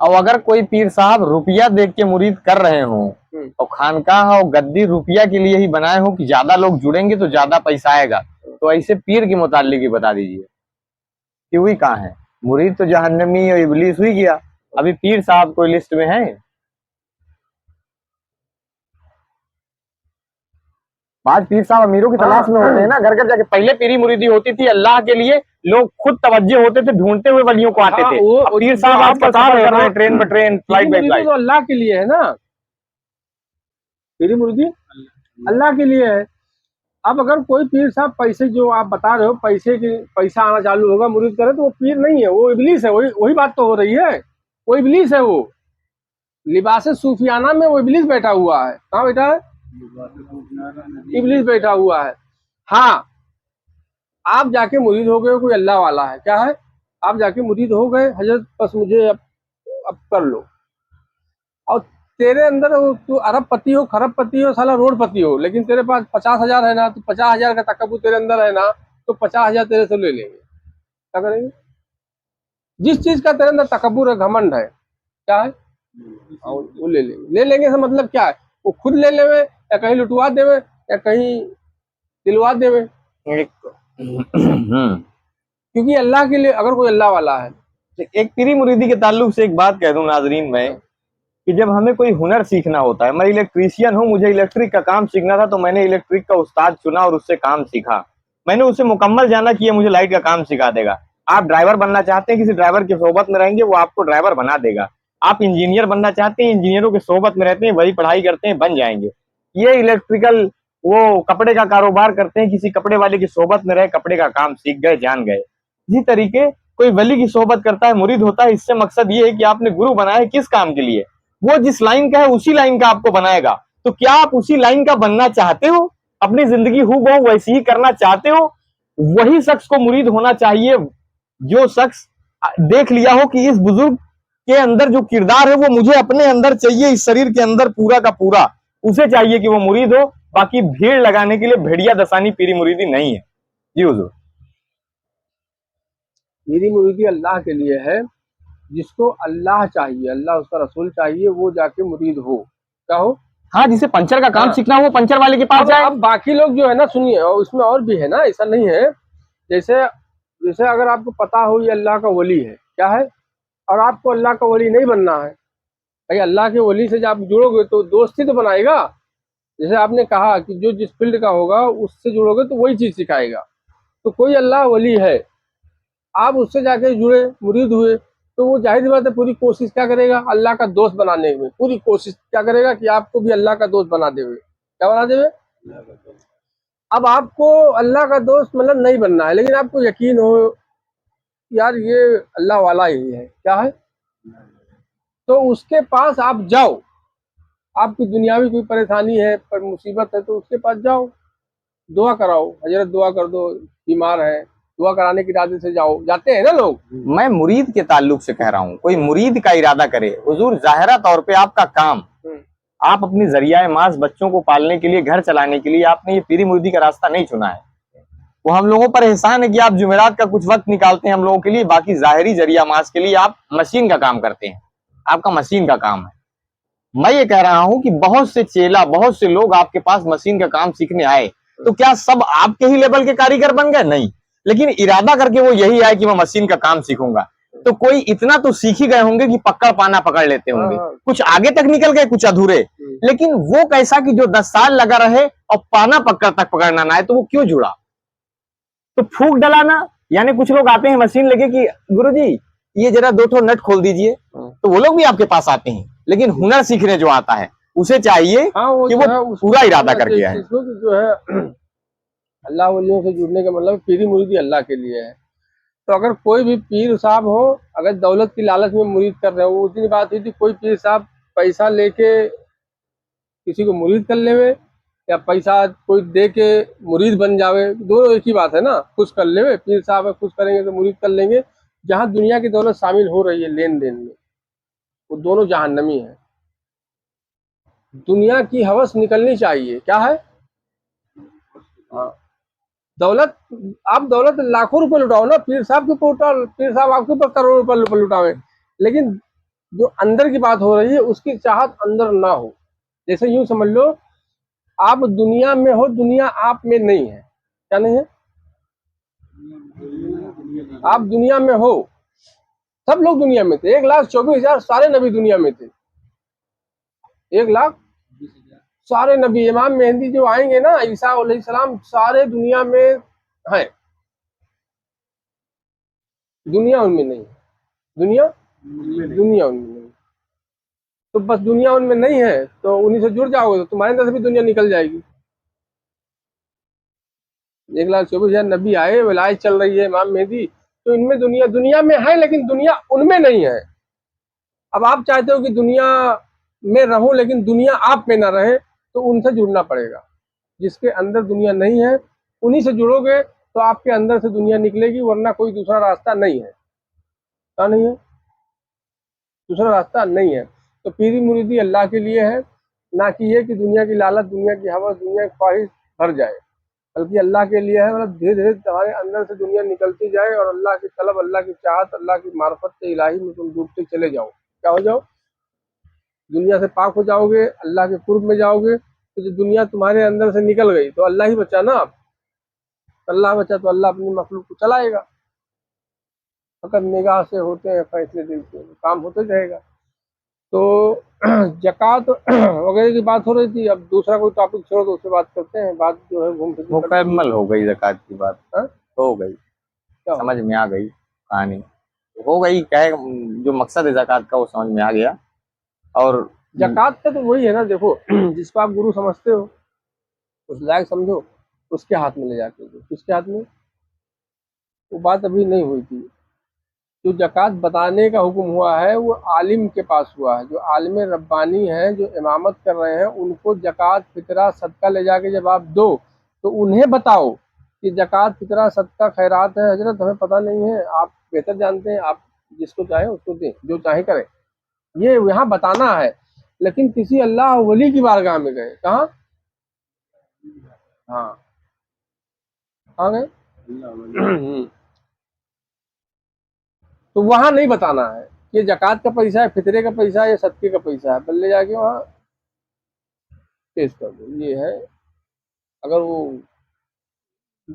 और अगर कोई पीर साहब रुपया देख के मुरीद कर रहे हो और खानकाह और गद्दी रुपया के लिए ही बनाए हो कि ज्यादा लोग जुड़ेंगे तो ज्यादा पैसा आएगा, तो ऐसे पीर के मुतालिक ही बता दीजिए कि वही कहाँ है। मुरीद तो जहन्नमी और इबलीस हुई गया, अभी पीर साहब कोई लिस्ट में है? आज पीर साहब अमीरों की तलाश में होते हैं ना, घर घर जाके। पहले पीरी मुरीदी होती थी अल्लाह के लिए, लोग खुद तवज्जो होते थे, ढूंढते हुए वलियों को आते थे। अब पीर साहब आप आजकल बता सफर रहे कर रहे हो हैं ट्रेन में ट्रेन, फ्लाइट बाई फ्लाइट। तो अल्लाह के लिए है ना, पीरी मुरीदी अल्लाह के लिए है। अब अगर कोई पीर साहब पैसे, जो आप बता रहे हो पैसे की, पैसा आना चालू होगा मुरीद करे, तो वो पीर नहीं है, वो इबलीस है। वही वही बात तो हो रही है, वो इबलीस है। वो लिबास सूफियाना में वो इबलीस बैठा हुआ है। कहाँ बैठा है? इबलीस बैठा हुआ है। हाँ, आप जाके मुरीद हो गए, कोई अल्लाह वाला है, क्या है, आप जाके मुरीद हो गए, हजरत बस मुझे अब कर लो। और तेरे अंदर तू अरबपति हो, खरबपति हो, साला रोडपति हो, लेकिन तेरे पास 50,000 है ना, तो 50,000 का तकब्बुर तेरे अंदर है ना, तो 50,000 तेरे से ले लेंगे। क्या करेंगे? जिस चीज का तेरे अंदर तकब्बुर है, घमंड है, क्या है, वो ले लेंगे। ले लेंगे से मतलब क्या है? वो खुद ले लेवे, या कहीं लुटवा देवे, या कहीं दिलवा देवे। क्योंकि अल्लाह के लिए, अगर कोई अल्लाह वाला है। एक पीरी मुरीदी के ताल्लुक से एक बात कह दूं नाजरीन में, कि जब हमें कोई हुनर सीखना होता है, मैं इलेक्ट्रीशियन हूं, मुझे इलेक्ट्रिक का काम सीखना था, तो मैंने इलेक्ट्रिक का उस्ताद चुना और उससे काम सीखा। मैंने उससे मुकम्मल जाना कि ये मुझे लाइट का काम सिखा देगा। आप ड्राइवर बनना चाहते हैं, किसी ड्राइवर की सोबत में रहेंगे, वो आपको ड्राइवर बना देगा। आप इंजीनियर बनना चाहते हैं, इंजीनियरों की सोबत में रहते हैं, वही पढ़ाई करते हैं, बन जाएंगे। ये इलेक्ट्रिकल, वो कपड़े का कारोबार करते हैं, किसी कपड़े वाले की सोबत में रहे, कपड़े का काम सीख गए, जान गए। इसी तरीके कोई वली की सोबत करता है, मुरीद होता है, इससे मकसद ये है कि आपने गुरु बनाया है किस काम के लिए, वो जिस लाइन का है उसी लाइन का आपको बनाएगा। तो क्या आप उसी लाइन का बनना चाहते हो? अपनी जिंदगी हूबहू वैसी ही करना चाहते हो? वही शख्स को मुरीद होना चाहिए जो शख्स देख लिया हो कि इस बुजुर्ग के अंदर जो किरदार है वो मुझे अपने अंदर चाहिए, इस शरीर के अंदर पूरा का पूरा, उसे चाहिए कि वो मुरीद हो। बाकी भीड़ लगाने के लिए भेड़िया दसानी पीरी मुरीदी नहीं है। जी हुजूर। मेरी मुरीदी अल्लाह के लिए है। जिसको अल्लाह चाहिए, अल्लाह उसका रसूल चाहिए, वो जाके मुरीद हो। क्या हो? हाँ, जिसे पंचर का काम हाँ। सीखना हो वो पंचर वाले के पास जाए। अब बाकी लोग जो है ना, सुनिए, और उसमें और भी है ना, ऐसा नहीं है। जैसे जैसे अगर आपको पता हो ये अल्लाह का वली है, क्या है, और आपको अल्लाह का वली नहीं बनना है, भाई अल्लाह के वली से जब आप जुड़ोगे तो दोस्ती तो बनाएगा। जैसे आपने कहा कि जो जिस फील्ड का होगा उससे जुड़ोगे तो वही चीज सिखाएगा। तो कोई अल्लाह वली है, आप उससे जाके जुड़े, मुरीद हुए, तो वो जाहिर सी बात है पूरी कोशिश क्या करेगा, अल्लाह का दोस्त बनाने में पूरी कोशिश क्या करेगा कि आपको भी अल्लाह का दोस्त बना देवे। क्या बना देवे? अब आपको अल्लाह का दोस्त मतलब नहीं बनना है, लेकिन आपको यकीन हो यार ये अल्लाह वाला ही है, क्या है, तो उसके पास आप जाओ। आपकी दुनियावी कोई परेशानी है, पर मुसीबत है, तो उसके पास जाओ, दुआ कराओ, हजरत दुआ कर दो, बीमार है, दुआ कराने के इरादे से जाओ, जाते हैं ना लोग। मैं मुरीद के ताल्लुक से कह रहा हूँ, कोई मुरीद का इरादा करे। हुजूर, जाहिरा तौर पे आपका काम, आप अपनी जरिया मास बच्चों को पालने के लिए, घर चलाने के लिए आपने ये पीरी मुरीदी का रास्ता नहीं चुना है। वो हम लोगों पर एहसान है कि आप जुमेरात का कुछ वक्त निकालते हैं हम लोगों के लिए, बाकी जाहिरी जरिया मास के लिए आप मशीन का काम करते हैं। आपका मशीन का काम है। मैं ये कह रहा हूं कि बहुत से चेला, बहुत से लोग आपके पास मशीन का काम सीखने आए, तो क्या सब आपके ही लेवल के कारीगर बन गए? नहीं, लेकिन इरादा करके वो यही आए कि मैं मशीन का काम सीखूंगा। तो कोई इतना तो सीख ही गए होंगे कि पकड़ पाना पकड़ लेते होंगे, कुछ आगे तक निकल गए, कुछ अधूरे। लेकिन वो कैसा कि जो 10 साल लगा रहे और पाना पकड़ तक पकड़ना ना आए, तो वो क्यों जुड़ा? तो फूक डलाना, यानी कुछ लोग आते हैं मशीन लेके कि गुरुजी ये जरा 2 ठो नट खोल दीजिए, तो वो लोग भी आपके पास आते हैं। लेकिन हुनर सीखने जो आता है उसे चाहिए कि वो पूरा इरादा करके आए। जो है अल्लाह वलियों से जुड़ने का मतलब पीरी मुरीदी अल्लाह के लिए है। तो अगर कोई भी पीर साहब हो, अगर दौलत की लालच में मुरीद कर रहे हो, उस दिन बात हुई थी, कोई पीर साहब पैसा लेके किसी को मुरीद कर लेवे, या पैसा कोई दे के मुरीद बन जावे, दोनों एक ही बात है ना। खुश कर लेवे, पीर साहब है, खुश करेंगे तो मुरीद कर लेंगे। जहाँ दुनिया की दौलत शामिल हो रही है लेन देन में, वो दोनों जहन्नमी है। दुनिया की हवस निकलनी चाहिए, क्या है, हाँ, दौलत, आप दौलत लाखों रुपए लुटाओ ना, पीर साहब के ऊपर, पीर साहब आपके ऊपर करोड़ों रुपए लुटावे, लेकिन जो अंदर की बात हो रही है उसकी चाहत अंदर ना हो। जैसे यूं समझ लो, आप दुनिया में हो, दुनिया आप में नहीं है। क्या नहीं है? आप दुनिया में हो, सब लोग दुनिया में थे, 1,24,000 सारे नबी दुनिया में थे। 1,00,000 सारे नबी, इमाम मेहंदी जो आएंगे ना, ईसा अलैहिस्सलाम, सारे दुनिया में हैं, दुनिया उनमें नहीं है। दुनिया उनमें नहीं। तो बस दुनिया उनमें नहीं है तो उन्हीं से जुड़ जाओगे तो तुम्हारे अंदर से भी दुनिया निकल जाएगी। 1,24,000 नबी आए, विलायत चल रही है, इमाम मेहदी, तो इनमें दुनिया में है, लेकिन दुनिया उनमें नहीं है। अब आप चाहते हो कि दुनिया में रहूं लेकिन दुनिया आप में ना रहे, तो उनसे जुड़ना पड़ेगा। जिसके अंदर दुनिया नहीं है उन्हीं से जुड़ोगे तो आपके अंदर से दुनिया निकलेगी, वरना कोई दूसरा रास्ता नहीं है। क्या नहीं है? दूसरा रास्ता नहीं है। तो पीरी मुरीदी अल्लाह के लिए है, ना कि ये कि दुनिया की लालच, दुनिया की हवस, दुनिया की ख्वाहिश भर जाए, बल्कि अल्लाह के लिए है। मतलब धीरे धीरे तुम्हारे अंदर से दुनिया निकलती जाए और अल्लाह की तलब, अल्लाह की चाहत, अल्लाह की मार्फत से इलाही में तुम डूबते चले जाओ। क्या हो जाओ? दुनिया से पाक हो जाओगे, अल्लाह के कुर्ब में जाओगे। तो जो दुनिया तुम्हारे अंदर से निकल गई तो अल्लाह ही बचा ना। आप अल्लाह बचा तो अल्लाह अपनी मखलूक को चलाएगा। फकत निगाह से होते हैं फैसले, दिल से काम होते रहेगा। तो जक़ात वगैरह की बात हो रही थी। अब दूसरा कोई टॉपिक छोड़ो तो उससे बात करते हैं। बात जो है घूम फिर के करते हैं। मुकम्मल हो गई ज़कात की बात, हाँ? हो गई, क्या हो? समझ में आ गई कहानी, हो गई। क्या है, जो मकसद है ज़कात का वो समझ में आ गया। और जक़ात का तो वही है ना, देखो जिसको आप गुरु समझते हो, उस लायक समझो, उसके हाथ में ले जाके दो। किसके हाथ में? वो बात अभी नहीं हुई थी। जो जक़ात बताने का हुक्म हुआ है वो आलिम के पास हुआ है। जो आलिम रब्बानी हैं, जो इमामत कर रहे हैं, उनको जक़ात, फितरा, सदका ले जाके जब आप दो तो उन्हें बताओ कि जक़ात, फितरा, सदका खैरात है। हजरत हमें पता नहीं है, आप बेहतर जानते हैं, आप जिसको चाहे उसको दें, जो चाहे करें, ये यहाँ बताना है। लेकिन किसी अल्लाह वली की बारगाह में गए, कहाँ? हाँ, कहाँ गए? तो वहां नहीं बताना है कि जक़ात का पैसा है, फितरे का पैसा है, या सदके का पैसा है, बल्ले ले जाके वहाँ पेश कर दो। ये है। अगर वो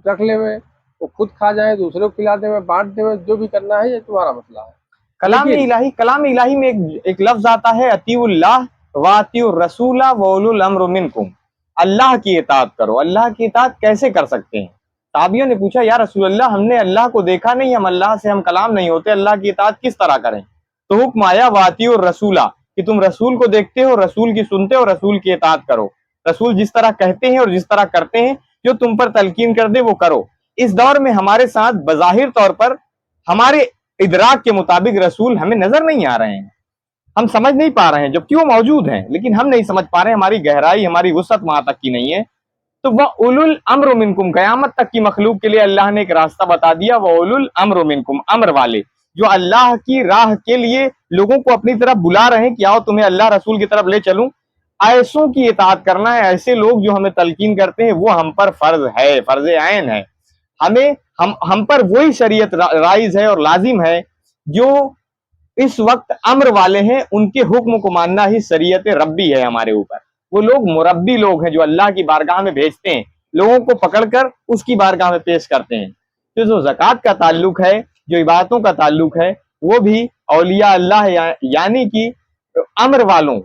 रख ले में, वो खुद खा जाए, दूसरे को खिला दे में, बांट दे में, जो भी करना है ये तुम्हारा मसला है। लेकिन कलाम इलाही में एक लफ्ज आता है, अतीउल्लाह व अतीउर रसूला व उलुल अम्र मिनकुम। अल्लाह की इताअत करो। अल्लाह की इताअत कैसे कर सकते हैं? ताबियों ने पूछा, या रसूल अल्लाह, हमने अल्लाह को देखा नहीं, हम अल्लाह से हम कलाम नहीं होते, अल्लाह की इताअत किस तरह करें? तो हुक्म आया, व अतीउर रसूला, कि तुम रसूल को देखते हो, रसूल की सुनते हो, रसूल की इताअत करो। रसूल जिस तरह कहते हैं और जिस तरह करते हैं, जो तुम पर तलकीन कर दे वो करो। इस दौर में हमारे साथ बज़ाहिर तौर पर हमारे इदराक के मुताबिक रसूल हमें नजर नहीं आ रहे हैं, हम समझ नहीं पा रहे हैं, जबकि वो मौजूद हैं, लेकिन हम नहीं समझ पा रहे हैं। हमारी गहराई, हमारी वुसअत वहां तक की नहीं है। तो वह उलुल अम्र मिनकुम, कयामत तक की मखलूक के लिए अल्लाह ने एक रास्ता बता दिया। वह उलुल अम्र मिनकुम, अम्र वाले, जो अल्लाह की राह के लिए लोगों को अपनी तरफ बुला रहे हैं कि आओ तुम्हें अल्लाह रसूल की तरफ ले चलूं, ऐसों की इताअत करना है। ऐसे लोग जो हमें तलकीन करते हैं वो हम पर फर्ज है, फर्ज आइन है। हमें हम पर वही शरीयत राइज है और लाजिम है जो इस वक्त अम्र वाले हैं, उनके हुक्म को मानना ही शरीयत रब्बी है हमारे ऊपर। वो लोग मुरब्बी लोग हैं जो अल्लाह की बारगाह में भेजते हैं, लोगों को पकड़कर उसकी बारगाह में पेश करते हैं। तो जो ज़कात का ताल्लुक है, जो इबादतों का ताल्लुक है, वो भी औलिया अल्लाह यानी कि अम्र वालों,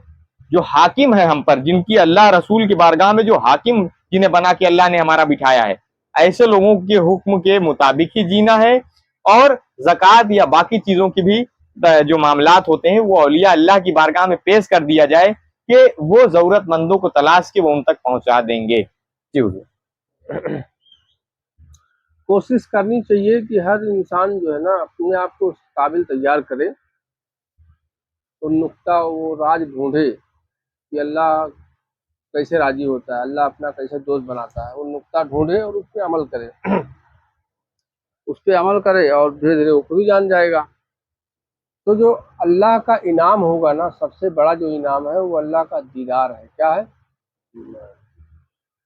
जो हाकिम है हम पर, जिनकी अल्लाह रसूल की बारगाह में जो हाकिम, जिन्हें बना के अल्लाह ने हमारा बिठाया है, ऐसे लोगों के हुक्म के मुताबिक ही जीना है। और ज़कात या बाकी चीजों की भी जो मामलात होते हैं वो औलिया अल्लाह की बारगाह में पेश कर दिया जाए कि वो जरूरतमंदों को तलाश के वो उन तक पहुंचा देंगे। जी हुजूर। कोशिश करनी चाहिए कि हर इंसान जो है ना अपने आप को उस काबिल तैयार करे, तो नुक्ता वो राज ढूंढे कि अल्लाह कैसे राजी होता है, अल्लाह अपना कैसे दोस्त बनाता है। वो नुक्ता ढूंढे और उस पर अमल करे। उस पर अमल करे और धीरे धीरे वो खुद ही जान जाएगा। तो जो अल्लाह का इनाम होगा ना, सबसे बड़ा जो इनाम है वो अल्लाह का दीदार है। क्या है?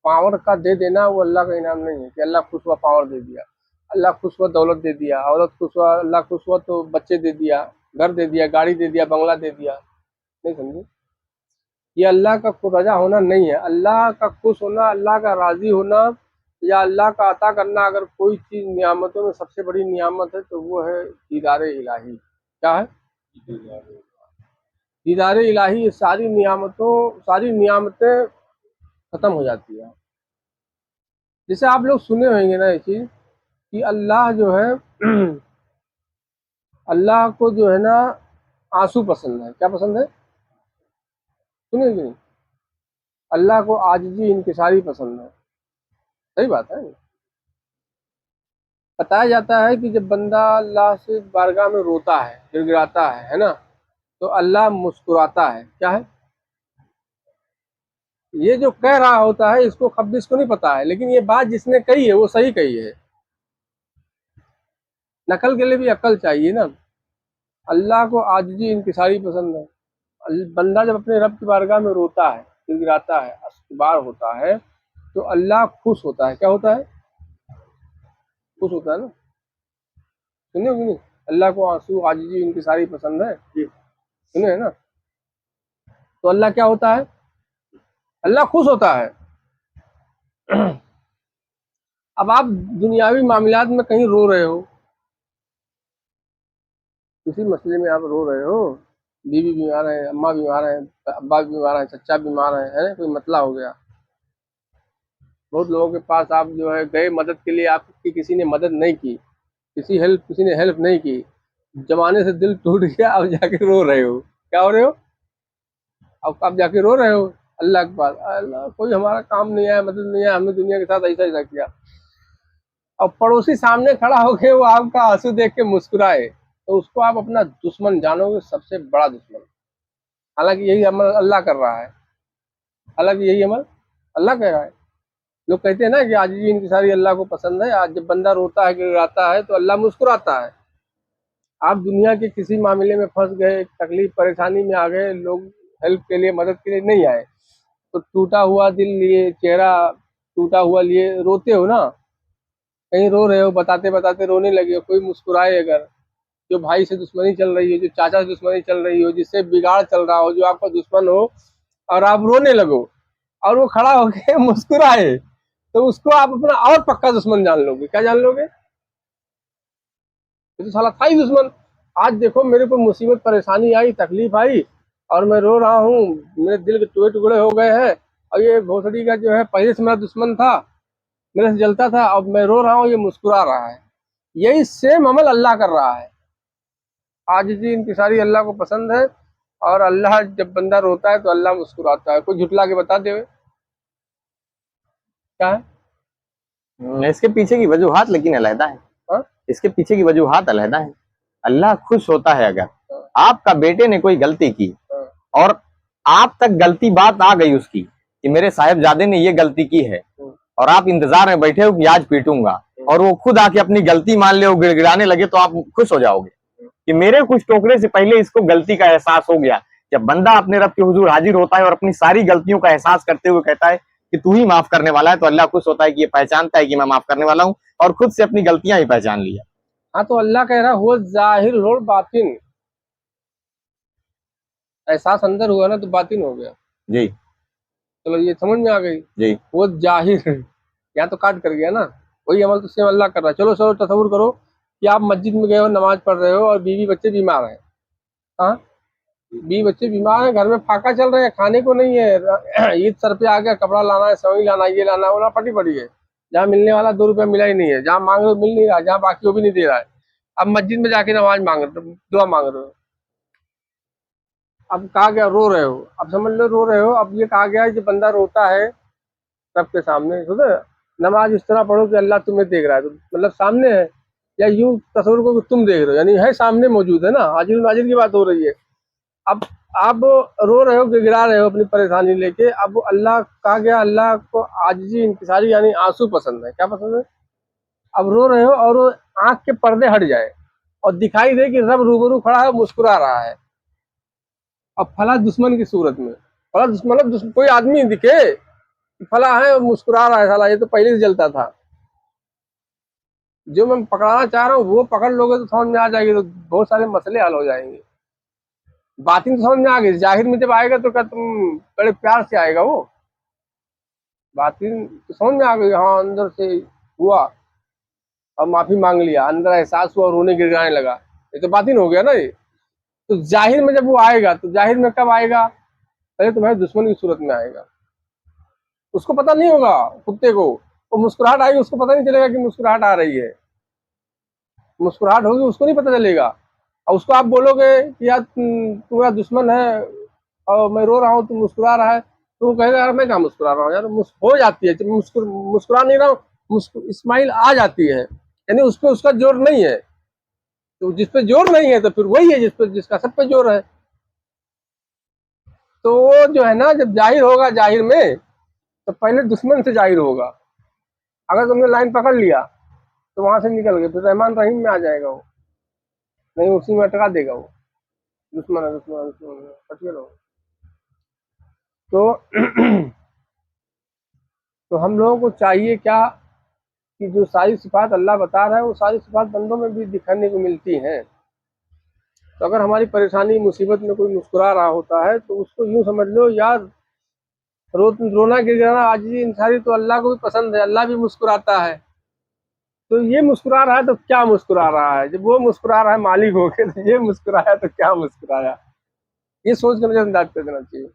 पावर का दे देना वो अल्लाह का इनाम नहीं है कि अल्लाह खुश हुआ पावर दे दिया, अल्लाह खुश हुआ दौलत दे दिया, औरत खुश हुआ, अल्लाह खुश हुआ तो बच्चे दे दिया। घर दे दिया, गाड़ी दे दिया, बंगला दे दिया, नहीं समझे? ये अल्लाह का रजा होना नहीं है। अल्लाह का खुश होना, अल्लाह का राजी होना या अल्लाह का अता करना, अगर कोई चीज नियामतों में सबसे बड़ी नियामत है तो वो है दीदार इलाही। क्या है? दीदार इलाही। ये सारी नियामतें खत्म हो जाती है। जैसे आप लोग सुने होंगे ना ये चीज कि अल्लाह जो है अल्लाह को जो है ना आंसू पसंद है। क्या पसंद है? सुने कि नहीं? अल्लाह को आजिज़ी इंकिसारी पसंद है। सही बात है। बताया जाता है कि जब बंदा अल्लाह से बारगाह में रोता है, गिड़गिड़ाता है ना, तो अल्लाह मुस्कुराता है। क्या है? ये जो कह रहा होता है इसको खब्बिस को नहीं पता है, लेकिन ये बात जिसने कही है वो सही कही है। नकल के लिए भी अक्ल चाहिए ना। अल्लाह को आजिज़ी इंकिसारी पसंद है। बंदा जब अपने रब की बारगाह में रोता है, गिड़गिड़ाता है, अस्तगफार होता है, तो अल्लाह खुश होता है। क्या होता है? खुश होता है ना। सुने हो कि नहीं? अल्लाह को आंसू, आजिज़ी इंकिसारी पसंद है। सुने है ना? तो अल्लाह क्या होता है? अल्लाह खुश होता है। अब आप दुनियावी मामलात में कहीं रो रहे हो, किसी मसले में आप रो रहे हो, बीवी बीमार है, अम्मा बीमार है, अब्बा बीमार है, चचा बीमार है ना, कोई मसला हो गया। बहुत लोगों के पास आप जो है गए मदद के लिए, आपकी किसी ने मदद नहीं की, किसी ने हेल्प नहीं की, जमाने से दिल टूट गया, अब जाके रो रहे हो। क्या हो रहे हो? अब आप जाके रो रहे हो अल्लाह के पास, अल्लाह कोई हमारा काम नहीं आया, मदद नहीं आया, हमने दुनिया के साथ ऐसा ऐसा किया। अब पड़ोसी सामने खड़ा होके वो आपका आंसू देख के मुस्कुराए, तो उसको आप अपना दुश्मन जानोगे, सबसे बड़ा दुश्मन। हालांकि यही अमल अल्लाह कर रहा है। हालांकि यही अमल अल्लाह कर रहा है। लोग कहते हैं ना कि आजिज़ी इंकिसारी अल्लाह को पसंद है। आज जब बंदा रोता है, गिड़गिड़ाता है, तो अल्लाह मुस्कुराता है। आप दुनिया के किसी मामले में फंस गए, तकलीफ परेशानी में आ गए, लोग हेल्प के लिए, मदद के लिए नहीं आए, तो टूटा हुआ दिल लिए, चेहरा टूटा हुआ लिए रोते हो ना। कहीं रो रहे हो, बताते बताते रोने लगे हो, कोई मुस्कुराए अगर, जो भाई से दुश्मनी चल रही हो, जो चाचा से दुश्मनी चल रही हो, जिससे बिगाड़ चल रहा हो, जो आपका दुश्मन हो, और आप रोने लगो और वो खड़ा होके मुस्कुराए, तो उसको आप अपना और पक्का दुश्मन जान लोगे। क्या जान लोगे? ये तो साला था ही दुश्मन। आज देखो मेरे को मुसीबत परेशानी आई, तकलीफ आई, और मैं रो रहा हूँ, मेरे दिल के टुकड़े टुकड़े हो गए हैं, और ये भोसड़ी का जो है पहले से मेरा दुश्मन था, मेरे से जलता था, अब मैं रो रहा हूँ, ये मुस्कुरा रहा है। यही सेम अमल अल्लाह कर रहा है। आजिज़ी इंकिसारी अल्लाह को पसंद है, और अल्लाह जब बंदा रोता है तो अल्लाह मुस्कुराता है। कोई झुटला के बता दे क्या है? इसके पीछे की वजूहात लेकिन अलहदा है। हाँ? इसके पीछे की वजूहात अलहदा है। अल्लाह खुश होता है अगर हाँ, आपका बेटे ने कोई गलती की हाँ, और आप तक गलती बात आ गई उसकी कि मेरे साहिबजादे ने ये गलती की है, और आप इंतजार में बैठे हो कि आज पीटूंगा, और वो खुद आके अपनी गलती मान ले, वो गिड़गिड़ाने लगे, तो आप खुश हो जाओगे कि मेरे कुछ टोकरे से पहले इसको गलती का एहसास हो गया। जब बंदा अपने रब के हुजूर हाजिर होता है और अपनी सारी गलतियों का एहसास करते हुए कहता है कि तू ही माफ करने वाला है, तो अल्लाह खुश होता है कि ये पहचानता है कि मैं माफ करने वाला हूँ, और खुद से अपनी गलतियां ही पहचान लिया। हाँ, तो अल्लाह कह रहा हुआ जाहिर हो बातिन। एहसास अंदर हुआ ना तो बातिन हो गया। जी चलो ये समझ में आ गई। जी वो जाहिर यहाँ तो काट कर गया ना। वही अमल तो सेम अल्लाह कर रहा है। चलो चलो तसव्वुर करो कि आप मस्जिद में गए हो, नमाज पढ़ रहे हो, और बीवी बच्चे बीमार हैं। हाँ, बीवी बच्चे बीमार हैं, घर में फाका चल रहे हैं, खाने को नहीं है, ईद सर पे आ गया, कपड़ा लाना है, सवई लाना है, ये लाना है, वो ना पटी पड़ी है। जहाँ मिलने वाला 2 रुपया मिला ही नहीं है, जहाँ मांग रहे हो मिल नहीं रहा, जहाँ बाकी वो भी नहीं दे रहा है। अब मस्जिद में जाके नमाज मांग रहे हो, दुआ मांग रहे हो। अब कहा गया रो रहे हो, अब समझ लो रो रहे हो। अब ये कहा गया है कि बंदा रोता है रब के सामने, सुनो, नमाज इस तरह पढ़ो कि अल्लाह तुम्हें देख रहा है, तो मतलब सामने है, या यूं तस्वीर को कि तुम देख रहे हो, यानी है सामने मौजूद है ना, हाजिर नाजिर की बात हो रही है। अब आप रो रहे हो, गिड़गिड़ा रहे हो अपनी परेशानी लेके। अब अल्लाह कहा गया, अल्लाह को आजिज़ी इंकिसारी यानी आंसू पसंद है। क्या पसंद है? अब रो रहे हो और वो आंख के पर्दे हट जाए और दिखाई दे कि रब रूबरू खड़ा है, मुस्कुरा रहा है, अब फला दुश्मन की सूरत में, फला दुश्मन मतलब कोई आदमी दिखे कि फला है और मुस्कुरा रहा है, साला ये तो पहले से जलता था, जो मैं पकड़ाना चाह रहा हूँ वो पकड़ लोगे तो समझ में आ जाएगी, तो बहुत सारे मसले हल हो जाएंगे। बातिन तो समझ में आ गई, जाहिर में जब आएगा तो क्या तुम बड़े प्यार से आएगा वो, बातिन तो समझ में आ गई, हाँ अंदर से हुआ और माफी मांग लिया, अंदर एहसास हुआ, रोने गिड़गिड़ाने लगा, ये तो बातिन हो गया ना ये। तो जाहिर में जब वो आएगा तो जाहिर में कब आएगा, पहले तुम्हारे दुश्मन की सूरत में आएगा, उसको पता नहीं होगा कुत्ते को, वो मुस्कुराहट आएगी उसको पता नहीं चलेगा कि मुस्कुराहट आ रही है, मुस्कुराहट होगी उसको नहीं पता चलेगा। और उसको आप बोलोगे कि यार तुम्हारा दुश्मन है और मैं रो रहा हूँ, तुम मुस्कुरा रहा है, तो वो कहेगा यार मैं कहाँ मुस्कुरा रहा हूँ यार, हो जाती है जब मुस्कुरा नहीं रहा हूँ, स्माइल आ जाती है, यानी उस पर उसका जोर नहीं है। तो जिस पे जोर नहीं है तो फिर वही है जिसका सब पे जोर है। तो वो जो है ना, जब जाहिर होगा जाहिर में, तो पहले दुश्मन से जाहिर होगा। अगर तुमने लाइन पकड़ लिया तो वहां से निकल गए, फिर रहमान रहीम में आ जाएगा वो, नहीं उसी में अटका देगा वो, दुश्मन है दुश्मन है दुश्मन है, पटिए रहो। तो तो हम लोगों को चाहिए क्या, कि जो सारी सिफात अल्लाह बता रहा है वो सारी सिफात बंदों में भी दिखाने को मिलती हैं। तो अगर हमारी परेशानी मुसीबत में कोई मुस्कुरा रहा होता है तो उसको यूं समझ लो यार, रोना गिड़गिड़ाना आजिज़ी इंसानी तो अल्लाह को भी पसंद है, अल्लाह भी मुस्कुराता है। तो ये मुस्कुरा रहा है तो क्या मुस्कुरा रहा है, जब वो मुस्कुरा रहा है मालिक होके, तो ये मुस्कुराया तो क्या मुस्कुराया, ये सोच कर नजरअंदाज कर देना चाहिए।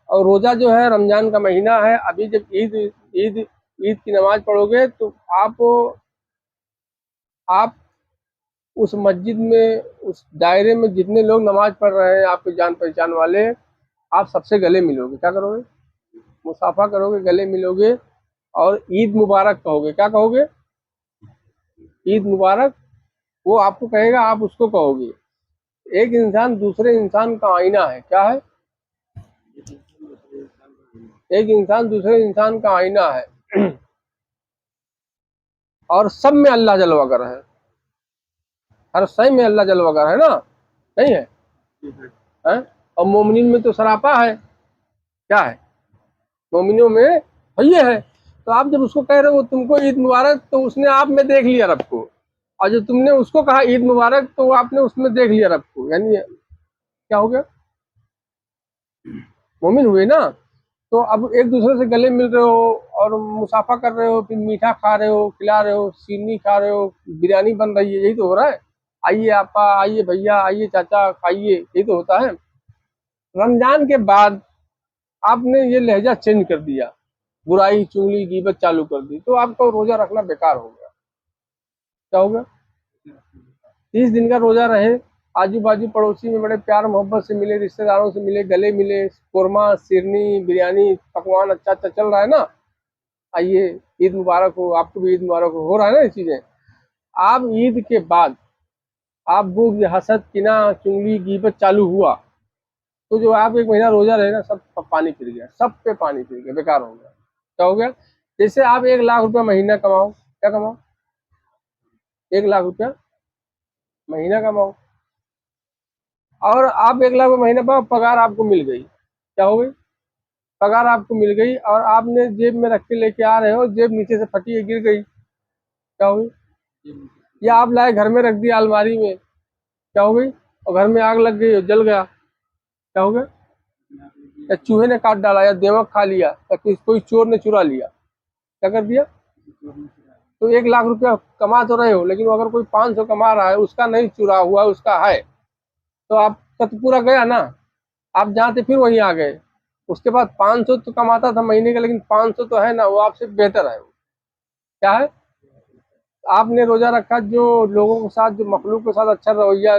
और रोजा जो है रमजान का महीना है, अभी जब ईद ईद की नमाज पढ़ोगे तो आप उस मस्जिद में, उस दायरे में जितने लोग नमाज पढ़ रहे हैं आपके जान पहचान वाले, आप सबसे गले मिलोगे, क्या करोगे, मुसाफा करोगे, गले मिलोगे और ईद मुबारक कहोगे। क्या कहोगे, ईद मुबारक, वो आपको कहेगा, आप उसको कहोगे। एक इंसान दूसरे इंसान का आईना है, क्या है, एक इंसान दूसरे इंसान का आईना है। और सब में अल्लाह जलवा कर है, हर शय में अल्लाह जलवा कर है ना, नहीं है, है? और मोमिनीन में तो सरापा है, क्या है, मोमिनों में ये है। तो आप जब उसको कह रहे हो तुमको ईद मुबारक, तो उसने आप में देख लिया रब को, और जो तुमने उसको कहा ईद मुबारक तो आपने उसमें देख लिया रब को, यानी क्या हो गया, मोमिन हुए ना। तो अब एक दूसरे से गले मिल रहे हो और मुसाफा कर रहे हो, फिर मीठा खा रहे हो, खिला रहे हो, सीनी खा रहे हो, बिरयानी बन रही है, यही तो हो रहा है, आइए आपा, आइए भैया, आइए चाचा, खाइए, यही तो होता है। रमजान के बाद आपने ये लहजा चेंज कर दिया, बुराई चुगली गीबत चालू कर दी, तो आपका रोजा रखना बेकार हो गया। क्या हो गया, 30 दिन का रोजा रहे, आजू बाजू पड़ोसी में बड़े प्यार मोहब्बत से मिले, रिश्तेदारों से मिले, गले मिले, कोरमा सिरनी बिरयानी पकवान अच्छा अच्छा चल रहा है ना, आइए ईद मुबारक हो, आपको भी ईद मुबारक हो रहा है ना ये चीजें। आप ईद के बाद आप बुग़्ज़ हसद किना चुगली गीबत चालू हुआ, तो जो आप एक महीना रोजा रहे ना, सब पानी फिर गया, सब पे पानी फिर गया, बेकार हो गया। क्या हो गया, जैसे आप 1 लाख रुपया महीना कमाओ, क्या कमाओ, 1 लाख रुपया महीना कमाओ, और आप 1 लाख रुपया महीना पाओ, पगार आपको मिल गई, क्या हो गई, पगार आपको मिल गई, और आपने जेब में रख के लेके आ रहे हो, जेब नीचे से फटी है, गिर गई, क्या हो गई, या आप लाए घर में रख दिया अलमारी में, क्या हो गई, और घर में आग लग गई, जल गया, क्या हो गया, या चूहे ने काट डाला, या देमक खा लिया, या कोई चोर ने चुरा लिया, क्या कर दिया। तो 1 लाख रुपया कमा तो रहे हो, लेकिन अगर कोई 500 कमा रहा है, उसका नहीं चुरा हुआ, उसका है, तो आपका तो पूरा गया ना, आप जहाँ थे फिर वहीं आ गए। उसके बाद 500 तो कमाता था महीने का, लेकिन 500 तो है ना, वो आपसे बेहतर है, वो क्या है, आपने रोजा रखा, जो लोगों के साथ, जो मखलूक के साथ अच्छा रवैया,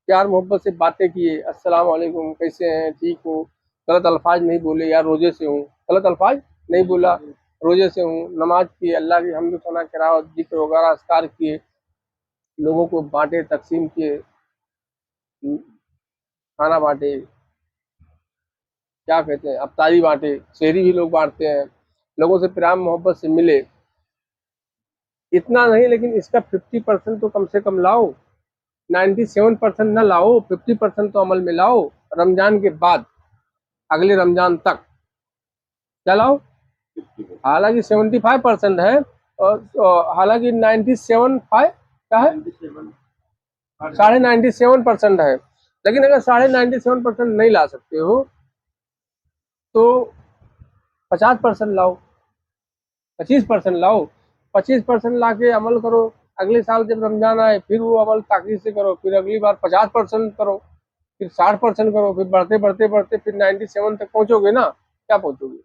प्यार मोहब्बत से बातें किए, अस्सलाम वालेकुम, कैसे हैं, ठीक हो, गलत अल्फाज नहीं बोले, यार रोजे से हूँ, गलत अल्फाज नहीं बोला, रोजे से हूँ, नमाज की, अल्लाह की हम्द सना कराओ, जिक्र वगैरह अस्कार किए, लोगों को बांटे, तकसीम किए, खाना बांटे, क्या कहते हैं, अफ्तारी बांटे, शहरी भी लोग बांटते हैं, लोगों से प्यार मोहब्बत से मिले। इतना नहीं, लेकिन इसका 50% तो कम से कम लाओ, 97% न लाओ, 50% तो अमल में लाओ, रमजान के बाद अगले रमजान तक क्या लाओ। हालांकि 75% है, और हालांकि 97 क्या है, 97% है। लेकिन अगर 97% नहीं ला सकते हो तो 50% लाओ, 25% लाओ। 25% ला के अमल करो। अगले साल जब रमजान आए फिर वो अमल ताकीद से करो, फिर अगली बार 50% करो, फिर 60% करो, फिर बढ़ते बढ़ते बढ़ते फिर 97 तक पहुंचोगे ना। क्या पहुंचोगे?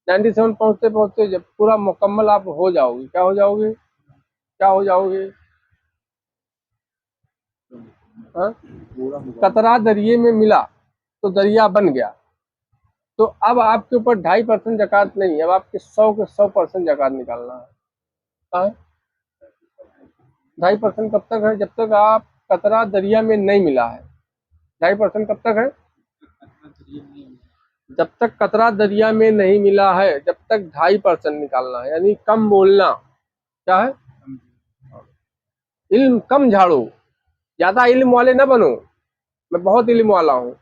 97 पहुंचते पहुंचते जब पूरा मुकम्मल आप हो जाओगे, क्या हो जाओगे? क्या हो जाओगे? हाँ? कतरा दरिये में मिला तो दरिया बन गया। तो अब आपके ऊपर 2.5% जकात नहीं है, अब आपके 100 के 100% जकात निकालना है। हाँ? 2.5% कब तक है? जब तक आप कतरा दरिया में नहीं मिला है। 2.5% कब तक है? जब तक कतरा दरिया में नहीं मिला है, जब तक 2.5% निकालना है, यानी कम बोलना। क्या है? इल्म कम झाड़ो, ज्यादा इल्म वाले ना बनो। मैं बहुत इल्म वाला हूँ।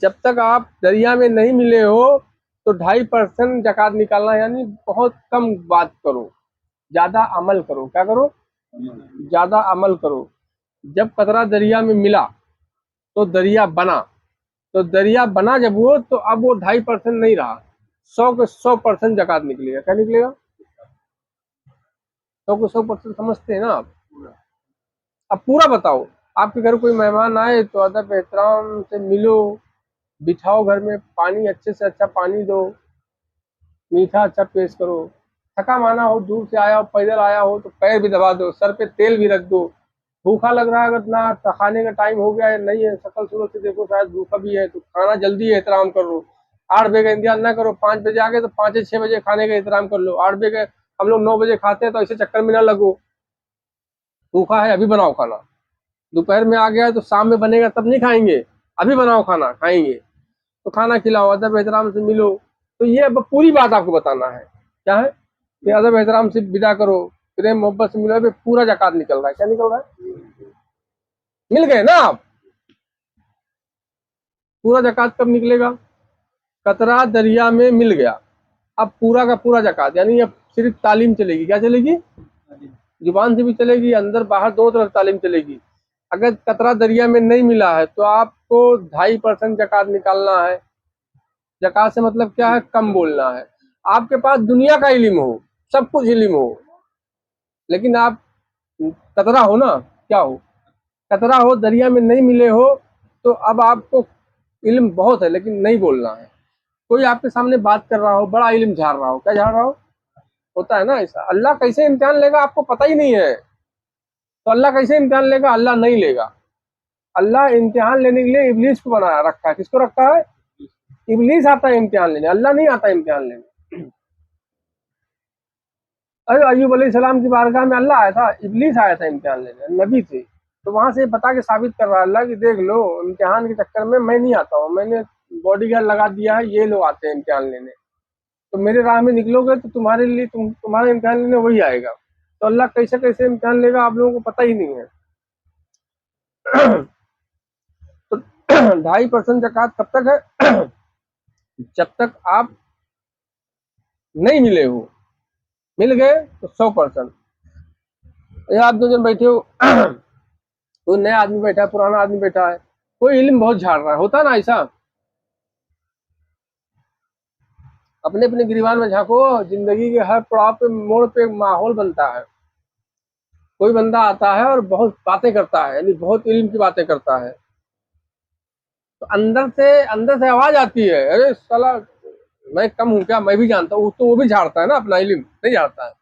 जब तक आप दरिया में नहीं मिले हो तो 2.5% जकात निकालना, यानी बहुत कम बात करो, ज्यादा अमल करो। क्या करो? ज्यादा अमल करो। जब कतरा दरिया में मिला तो दरिया बना, तो दरिया बना जब वो, तो अब वो 2.5% नहीं रहा, 100 के 100% जकात निकलेगा। क्या निकलेगा? 100 के 100% समझते हैं ना आप? अब पूरा बताओ। आपके घर कोई मेहमान आए तो अदब एहतराम से मिलो, बिठाओ, घर में पानी अच्छे से अच्छा पानी दो, मीठा अच्छा पेश करो। थका माना हो, दूर से आया हो, पैदल आया हो तो पैर भी दबा दो, सर पे तेल भी रख दो। भूखा लग रहा है, अगर ना खाने का टाइम हो गया है, नहीं है, शक्ल सूरत से देखो शायद भूखा भी है, तो खाना जल्दी एहतराम कर लो। 8 बजे का इंतजार ना करो, 5 बजे आ गए तो 5 से 6 बजे खाने का एहतराम कर लो। 8 बजे हम लोग 9 बजे खाते हैं, तो ऐसे चक्कर में ना लगो। भूखा है, अभी बनाओ खाना। दोपहर में आ गया है तो शाम में बनेगा तब नहीं खाएंगे, अभी बनाओ खाना, खाएंगे। तो खाना खिलाओ, अदब एहतराम से मिलो। तो ये अब पूरी बात आपको बताना है। क्या है? कि अदब एहतराम से विदा करो, प्रेम मोहब्बत से मिलो। अबे पूरा जकात निकल रहा है। क्या निकल रहा है? मिल गए ना आप? पूरा जकात कब निकलेगा? कतरा दरिया में मिल गया, अब पूरा का पूरा जकात, यानी अब सिर्फ तालीम चलेगी। क्या चलेगी? जुबान से भी चलेगी, अंदर बाहर दोनों तरफ तालीम चलेगी। अगर कतरा दरिया में नहीं मिला है तो आपको 2.5% जकात निकालना है। जकात से मतलब क्या है? कम बोलना है। आपके पास दुनिया का इल्म हो, सब कुछ इल्म हो, लेकिन आप कतरा हो ना, क्या हो? कतरा हो, दरिया में नहीं मिले हो, तो अब आपको इल्म बहुत है लेकिन नहीं बोलना है। कोई आपके सामने बात कर रहा हो, बड़ा इल्म झाड़ रहा हो, क्या झाड़ रहा हो? होता है ना ऐसा। अल्लाह कैसे इम्तिहान लेगा आपको पता ही नहीं है, तो अल्लाह कैसे इम्तिहान लेगा? अल्लाह नहीं लेगा। अल्लाह इम्तिहान लेने के लिए इब्लीस को बना रखा है। किसको रखा है? इब्लीस आता है इम्तिहान लेने, अल्लाह नहीं आता इम्तिहान लेने। अरे अय्यूब अलैहिस्सलाम की बारगाह में अल्लाह आया था, इब्लीस आया था इम्तिहान लेने, नबी थे। तो वहां से बता के साबित कर रहा है अल्लाह कि देख लो, इम्तिहान के चक्कर में मैं नहीं आता हूँ, मैंने बॉडीगार्ड लगा दिया है, ये लोग आते हैं इम्तिहान लेने। तो मेरे राह में निकलोगे तो तुम्हारे लिए तुम्हारा इम्तिहान लेने वही आएगा। तो अल्लाह कैसे कैसे इम्तिहान लेगा आप लोगों को पता ही नहीं है। तो 2.5% जकात कब तक है? जब तक आप नहीं मिले हो। मिल गए तो 100%। ये आप 2 जन बैठे हो, कोई नया आदमी बैठा है, पुराना आदमी बैठा है, कोई इल्म बहुत झाड़ रहा है, होता ना ऐसा? अपने अपने गिरबान में झांको, जिंदगी के हर पड़ाव पे, मोड़ पे एक माहौल बनता है। कोई बंदा आता है और बहुत बातें करता है, यानी बहुत इल्म की बातें करता है, तो अंदर से आवाज आती है, अरे साला मैं कम हूँ क्या? मैं भी जानता हूँ। तो वो भी झाड़ता है ना अपना इल्म, नहीं झाड़ता है।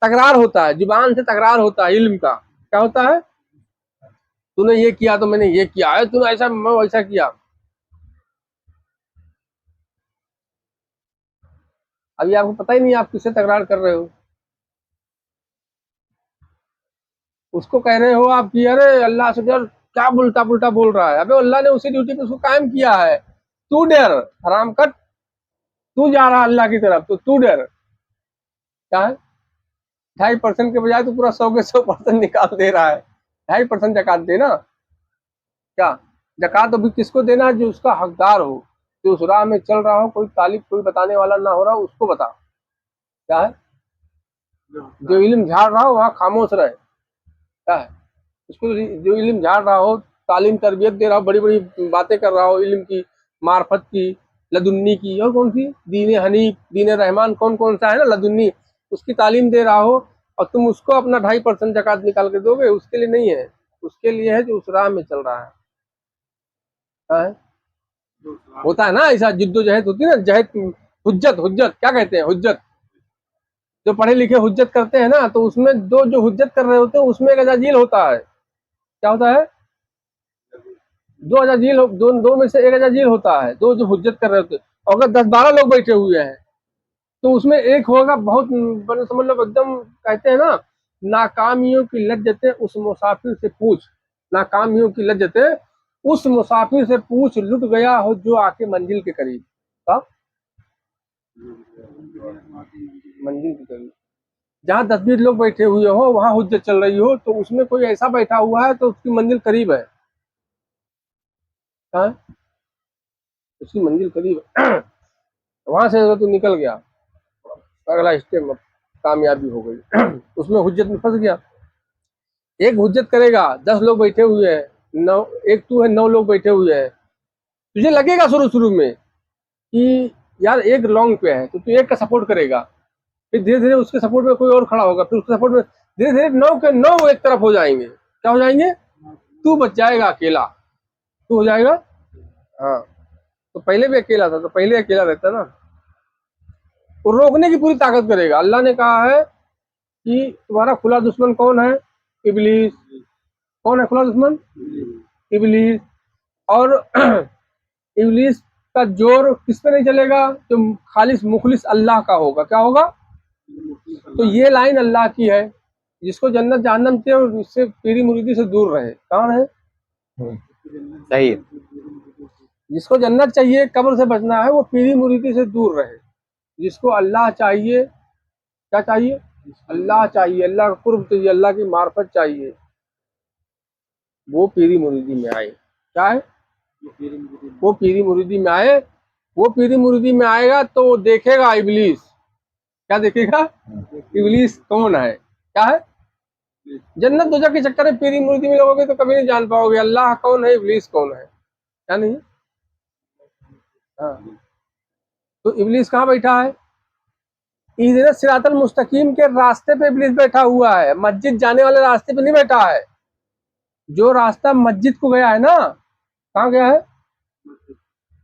तकरार होता है, जुबान से तकरार होता है इल्म का। क्या होता है? तूने ये किया तो मैंने ये किया है, तूने ऐसा, मैं वैसा किया। अभी आपको पता ही नहीं आप किससे तकरार कर रहे हो। उसको कह रहे हो आप कि अरे अल्लाह से डर, क्या उल्टा पुल्टा बोल रहा है। अबे अल्लाह ने उसी ड्यूटी पे उसको कायम किया है। तू डर, हराम कट। तू जा रहा है अल्लाह की तरफ तो तू डर। क्या है? 2.5% के बजाय तो पूरा 100 के 100% निकाल दे रहा है। 2.5% जकात देना। क्या? जकात अभी किसको देना है? जो उसका हकदार हो, जो उस राह में चल रहा हो, कोई तालिब कोई बताने वाला ना हो रहा, उसको बता। क्या है? जो इल्म झाड़ रहा हो वहां खामोश रहे। क्या है? इसको जो इल्म झाड़ रहा हो, तालीम तरबियत दे रहा हो, बड़ी बड़ी बातें कर रहा हो इल्म की, मार्फत की, लदुन्नी की, और कौन सी दीन हनीफ, दीन रहमान, कौन कौन सा है ना लदुन्नी, उसकी तालीम दे रहा हो, और तुम उसको अपना 2.5% ज़कात निकाल के दोगे, उसके लिए नहीं है। उसके लिए है जो उस राह में चल रहा है। हाँ? होता है ना ऐसा, जिद्दोजहद होती है ना, जहद, हुज्जत, हुज्जत क्या कहते हैं, हुज्जत। जो पढ़े लिखे हुज्जत करते हैं ना, तो उसमें दो जो हुज्जत कर रहे होते हैं उसमें एक अजाजील होता है। क्या होता है? दो अजाजील, दो में से एक अजाजील होता है, दो जो हुज्जत कर रहे होते हैं। और अगर 10-12 लोग बैठे हुए हैं तो उसमें एक होगा बहुत समझ लो एकदम, कहते हैं ना, नाकामियों की लज्जतें उस मुसाफिर से पूछ, नाकामियों की लज्जतें उस मुसाफिर से पूछ, लुट गया हो जो आके मंजिल के करीब। का मंजिल के करीब जहाँ 10-20 लोग बैठे हुए हो वहां हुज्जत चल रही हो, तो उसमें कोई ऐसा बैठा हुआ है तो उसकी मंजिल करीब है। हाँ? उसकी मंजिल करीब है। वहां से अगर तू निकल गया, अगला स्टेप कामयाबी हो गई। उसमें हुज्जत में फंस गया। एक हुज्जत करेगा, 10 लोग बैठे हुए हैं, नौ, एक तू है, 9 लोग बैठे हुए हैं। तुझे लगेगा शुरू शुरू में कि यार एक लॉन्ग पे है, तो तू एक का सपोर्ट करेगा, फिर धीरे धीरे उसके सपोर्ट में कोई और खड़ा होगा, फिर उसके सपोर्ट में धीरे धीरे 9 के 9 एक तरफ हो जाएंगे। क्या हो जाएंगे? तू बच जाएगा अकेला, तू हो जाएगा। हाँ, तो पहले भी अकेला था, तो पहले अकेला रहता ना। वो रोकने की पूरी ताकत करेगा। अल्लाह ने कहा है कि तुम्हारा खुला दुश्मन कौन है? इबलीस। कौन है खुला दुश्मन? इबलीस। और इबलीस का जोर किस पे नहीं चलेगा? जो खालिस मुखलिस अल्लाह का होगा। क्या होगा? तो ये लाइन अल्लाह की है, जिसको जन्नत जहन्नम से और उससे पीरी मुरीदी से दूर रहे। कौन है? सही है। जिसको जन्नत चाहिए, कब्र से बचना है, वो पीरी मुरीदी से दूर रहे। जिसको अल्लाह चाहिए, क्या चाहिए? अल्लाह चाहिए, अल्लाह का कुर्ब चाहिए, अल्लाह की मार्फत चाहिए, वो पीरी मुरीदी में आए। क्या है? वो पीरी मुरीदी में आए। वो पीरी मुरीदी में आएगा तो वो देखेगा इबलीस। क्या देखेगा? इबलीस कौन है, क्या है। जन्नत दोजख के चक्कर में पीरी मुरीदी में लगोगे तो कभी नहीं जान पाओगे अल्लाह कौन है, इबलीस कौन है। क्या नहीं? हाँ, तो इबलीस कहाँ बैठा है? इधर सिरातल मुस्तकीम के रास्ते पे इबलीस बैठा हुआ है, मस्जिद जाने वाले रास्ते पे नहीं बैठा है। जो रास्ता मस्जिद को गया है ना, कहाँ गया है?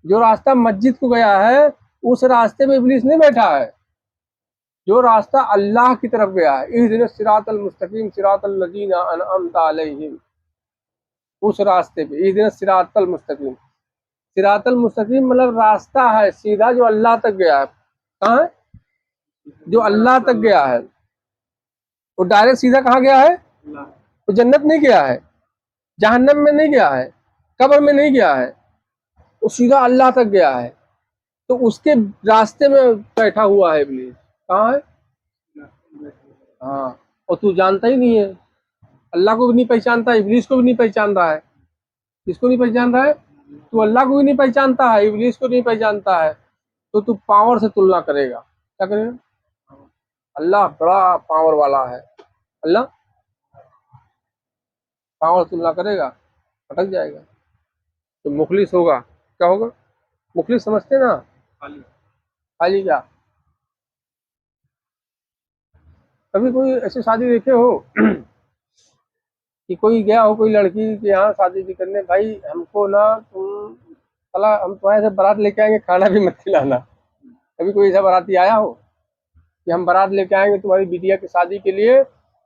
जो रास्ता मस्जिद को गया है उस रास्ते पे इबलीस नहीं बैठा है। जो रास्ता अल्लाह की तरफ गया है, इहदिना सिरातल मुस्तकीम सिरातल लजीना अनअमता अलैहिम, उस रास्ते पे इहदिना सिरातल मुस्तकीम। सिरातल मुस्तकीम मतलब रास्ता है सीधा जो अल्लाह तक गया है। कहाँ है? जो अल्लाह तक गया है। वो डायरेक्ट सीधा कहाँ गया है? वो जन्नत नहीं गया है, जहन्नम में नहीं गया है, कब्र में नहीं गया है, वो सीधा अल्लाह तक गया है। तो उसके रास्ते में बैठा हुआ है इब्लीस। कहाँ है? हाँ, और तू जानता ही नहीं है, अल्लाह को भी नहीं पहचानता, इब्लीस को भी नहीं पहचान रहा है। किसको नहीं पहचान रहा है? तू अल्लाह को भी नहीं पहचानता है, इब्लीस को नहीं पहचानता है, तो तू पावर से तुलना करेगा। क्या करेगा? अल्लाह बड़ा पावर वाला है, अल्लाह पावर तुलना करेगा, भटक जाएगा। तो मुखलिस होगा, क्या होगा? मुखलिस समझते ना, खाली क्या। कभी कोई ऐसी शादी देखे हो कि कोई गया हो कोई लड़की के यहाँ शादी भी करने, भाई हमको ना तुम, साला हम तुम्हारे से बारात लेके आएंगे, खाना भी मत खिलाना। कभी कोई ऐसा बाराती आया हो कि हम बारात लेके आएंगे तुम्हारी बिटिया की शादी के लिए,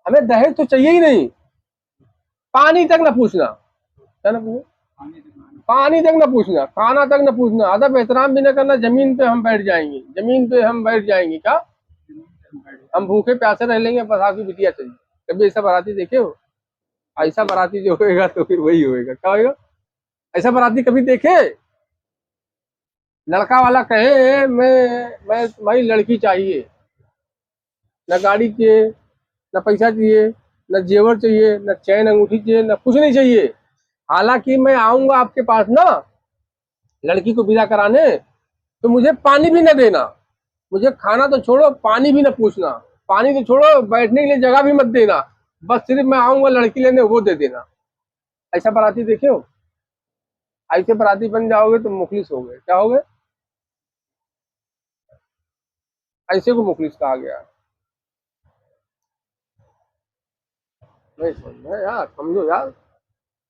हमें दहेज तो चाहिए ही नहीं, पानी तक ना पूछना। क्या ना पूछना? पानी तक न पूछना, खाना तक न पूछना, अदब एहतराम भी न करना, जमीन पे हम बैठ जाएंगे, जमीन पे हम बैठ जाएंगे। क्या? हम भूखे प्यासे रह लेंगे, बस आपकी बिटिया चाहिए। कभी ऐसा बाराती देखे हो? ऐसा बाराती जो होएगा तो फिर वही होएगा। क्या होएगा? ऐसा बाराती कभी देखे? लड़का वाला कहे मैं तुम्हारी लड़की चाहिए, न गाड़ी चाहिए, न पैसा चाहिए, न जेवर चाहिए, न चैन अंगूठी चाहिए, न कुछ नहीं चाहिए। हालांकि मैं आऊंगा आपके पास ना लड़की को विदा कराने, तो मुझे पानी भी न देना, मुझे खाना तो छोड़ो पानी भी न पूछना, पानी तो छोड़ो बैठने के लिए जगह भी मत देना, बस सिर्फ मैं आऊंगा लड़की लेने, वो दे देना। ऐसा बाराती देखे हो? ऐसे बाराती बन जाओगे तो मुखलिस हो गए। क्या हो गए? ऐसे को मुखलिस कहा गया है। नहीं समझ में यार, समझो यार,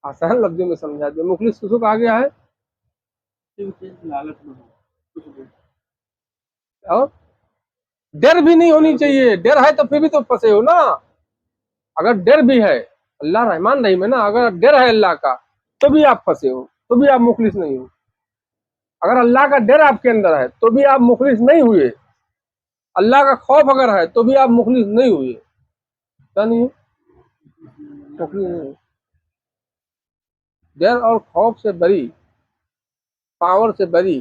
आसान लफ्जों में समझा दिया। मुखलिस किसको कहा गया है? लालच में हो कुछ भी। और डर भी नहीं होनी चाहिए। डर है तो फिर भी तो फंसे हो ना। अगर डर भी है, अल्लाह रहमान रहीम है ना, अगर डर है अल्लाह का तो भी आप फंसे हो, तो भी आप मुखलिस नहीं हो। अगर अल्लाह का डर आपके अंदर है तो भी आप मुखलिस नहीं हुए। अल्लाह का खौफ अगर है तो भी आप मुखलिस नहीं हुए। क्या नहीं हुए? मुखलिस नहीं हुए। डर और खौफ से बरी, पावर से बरी।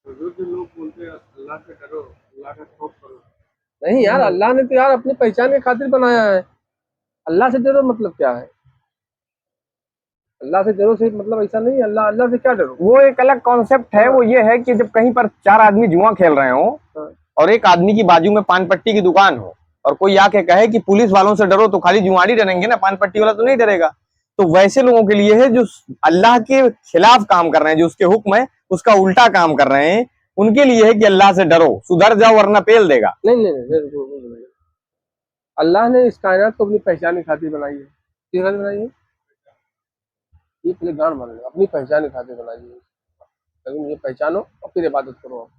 जो जो लोग बोलते हैं अल्लाह से डरो, अल्लाह का खौफ करो, नहीं यार, अल्लाह ने तो यार अपनी पहचान की खातिर बनाया है। अल्लाह से डरो मतलब क्या है? अल्लाह से डरो से मतलब ऐसा नहीं है। अल्लाह अल्लाह से क्या डरो? वो एक अलग कॉन्सेप्ट है। वो ये है कि जब कहीं पर चार आदमी जुआ खेल रहे हो हाँ। और एक आदमी की बाजू में पान पट्टी की दुकान हो और कोई आके कहे कि पुलिस वालों से डरो, तो खाली जुआरी डरेंगे ना, पान पट्टी वाला तो नहीं डरेगा। तो वैसे लोगों के लिए है जो अल्लाह के खिलाफ काम कर रहे हैं, जो उसके हुक्म है उसका उल्टा काम कर रहे हैं, उनके लिए है कि अल्लाह से डरो, सुधर जाओ वरना पेल देगा। नहीं नहीं नहीं, नहीं। अल्लाह ने इस कायनात को अपनी पहचान की खातिर बनाई है। किस खातिर बनाई है? ये पहले गांड मान लो, अपनी पहचान की खातिर बनाई है। लेकिन मुझे पहचानो और फिर इबादत करो।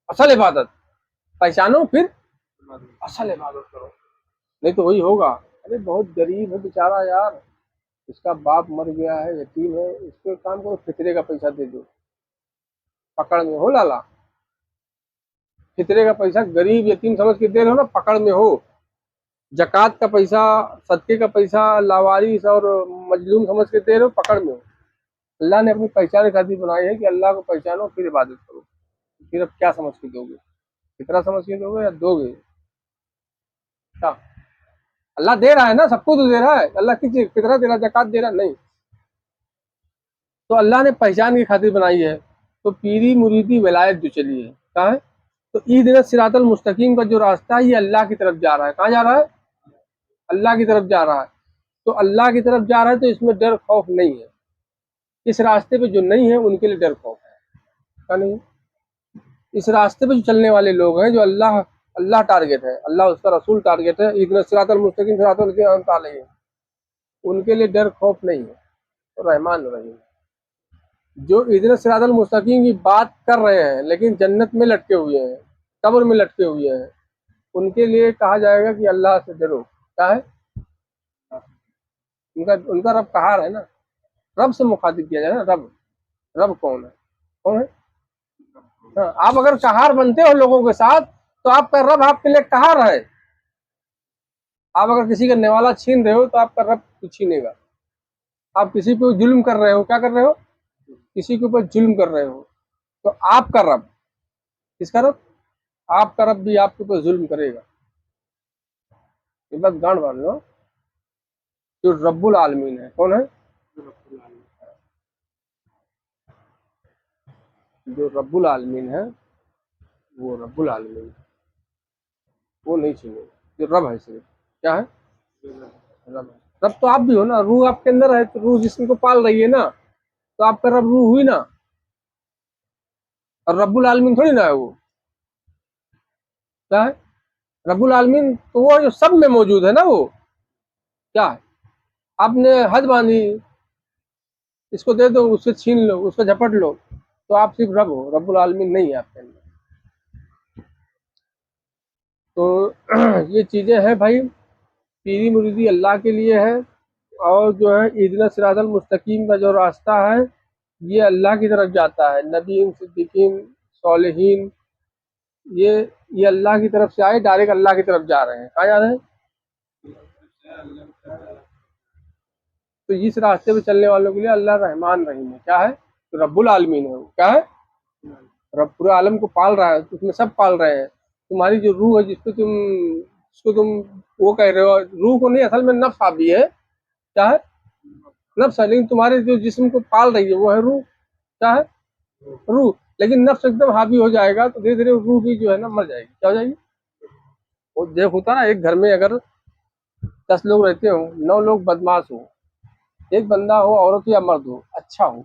असल इबादत पहचानो, फिर असल इबादत करो। नहीं तो वही होगा। अरे बहुत गरीब है बेचारा यार, इसका बाप मर गया है, यतीम है, इसको एक काम करो, फितरे का पैसा दे दो। पकड़ में हो लाला, फितरे का पैसा गरीब यतीम समझ के दे रहे हो ना, पकड़ में हो। जकात का पैसा, सदके का पैसा लावारिस और मजलूम समझ के दे रहे हो, पकड़ में हो। अल्लाह ने अपनी पहचान की खातिर बनाई है कि अल्लाह को पहचानो फिर इबादत करो। फिर अब क्या समझ के दोगे? फितरा समझ के दोगे या दोगे क्या? अल्लाह दे रहा है ना, सबको तो दे रहा है। अल्लाह किस चीज फितरा दे रहा है, जकात दे रहा है? नहीं। तो अल्लाह ने पहचान की खातिर बनाई है। तो पीरी मुरीदी विलायत जो चली है, क्या है? तो ईद सिरातल मुस्तकीम का जो रास्ता है, ये अल्लाह की तरफ जा रहा है। कहाँ जा रहा है? अल्लाह की तरफ जा रहा है। तो अल्लाह की तरफ जा रहा है तो इसमें डर खौफ नहीं है। इस रास्ते पे जो नहीं है उनके लिए डर खौफ है। क्या नहीं है? इस रास्ते पे जो चलने वाले लोग हैं, जो अल्लाह अल्लाह टारगेट है, अल्लाह उसका रसूल टारगेट है, इतना सिरातल मुस्तकीम सिरातल के अंत आ है, उनके लिए डर खौफ नहीं है। तो रहमान रहीम जो इधर सिरातल मुस्तकीम की बात कर रहे हैं लेकिन जन्नत में लटके हुए हैं, कब्र में लटके हुए हैं, उनके लिए कहा जाएगा कि अल्लाह से डरो। क्या है? उनका उनका रब कहार है ना। रब से मुखातिब किया जाए ना। रब रब कौन है? कौन है? हाँ, आप अगर कहार बनते हो लोगों के साथ तो आपका रब आपके लिए कहार है। आप अगर किसी का नेवाला छीन रहे हो तो आपका रब छीनेगा। आप किसी पे जुल्म कर रहे हो, क्या कर रहे हो? किसी के ऊपर जुल्म कर रहे हो, तो आपका रब, किसका रब? आपका रब भी आपके ऊपर जुल्म करेगा। ये बात गांड बांध लो। जो रब्बुल आलमीन है, कौन है? जो रब्बुल आलमीन है, वो रब्बुल आलमीन है, वो नहीं छीनेगा। जो रब है सिर्फ, क्या है? रब है। रब तो आप भी हो ना, रूह आपके अंदर है, तो रूह जिसम को पाल रही है ना, तो आपका रब रूह हुई ना। और रब्बुल आलमीन थोड़ी ना है वो। क्या है? रब्बुल आलमीन तो वो जो सब में मौजूद है ना, वो क्या है? आपने हद बांधी, इसको दे दो, उससे छीन लो, उसको झपट लो, तो आप सिर्फ रब हो, रब्बुल आलमीन नहीं है आपके अंदर। तो ये चीजें हैं भाई। पीरी मुरीदी अल्लाह के लिए है, और जो है इहदिना सिरातल मुस्तकीम का जो रास्ता है, ये अल्लाह की तरफ जाता है। नबीन, सिद्दीकीन, सौलिहीन, ये ये अल्लाह की तरफ से आए, डायरेक्ट अल्लाह की तरफ जा रहे हैं। कहाँ जा रहे हैं? तो इस रास्ते पे चलने वालों के लिए अल्लाह रहमान रहीम है। क्या है? तो रब्बुल आलमीन है वो। क्या है? रब पूरे आलम को पाल रहा है, तो उसमें सब पाल रहे हैं। तुम्हारी जो रूह है, जिसको तुम वो कह रहे हो, रूह को नहीं, असल में नफ्स हावी है। क्या है? नफ्स है, लेकिन तुम्हारे जो जिस्म को पाल रही है वो है रूह। क्या है? रूह। लेकिन नफ्स एकदम हावी हो जाएगा तो धीरे धीरे रूह भी जो है ना मर जाएगी। क्या हो जाएगी? वो देख होता ना, एक घर में अगर 10 लोग रहते हो, 9 लोग बदमाश हो, एक बंदा हो, औरत या मर्द हो अच्छा हो,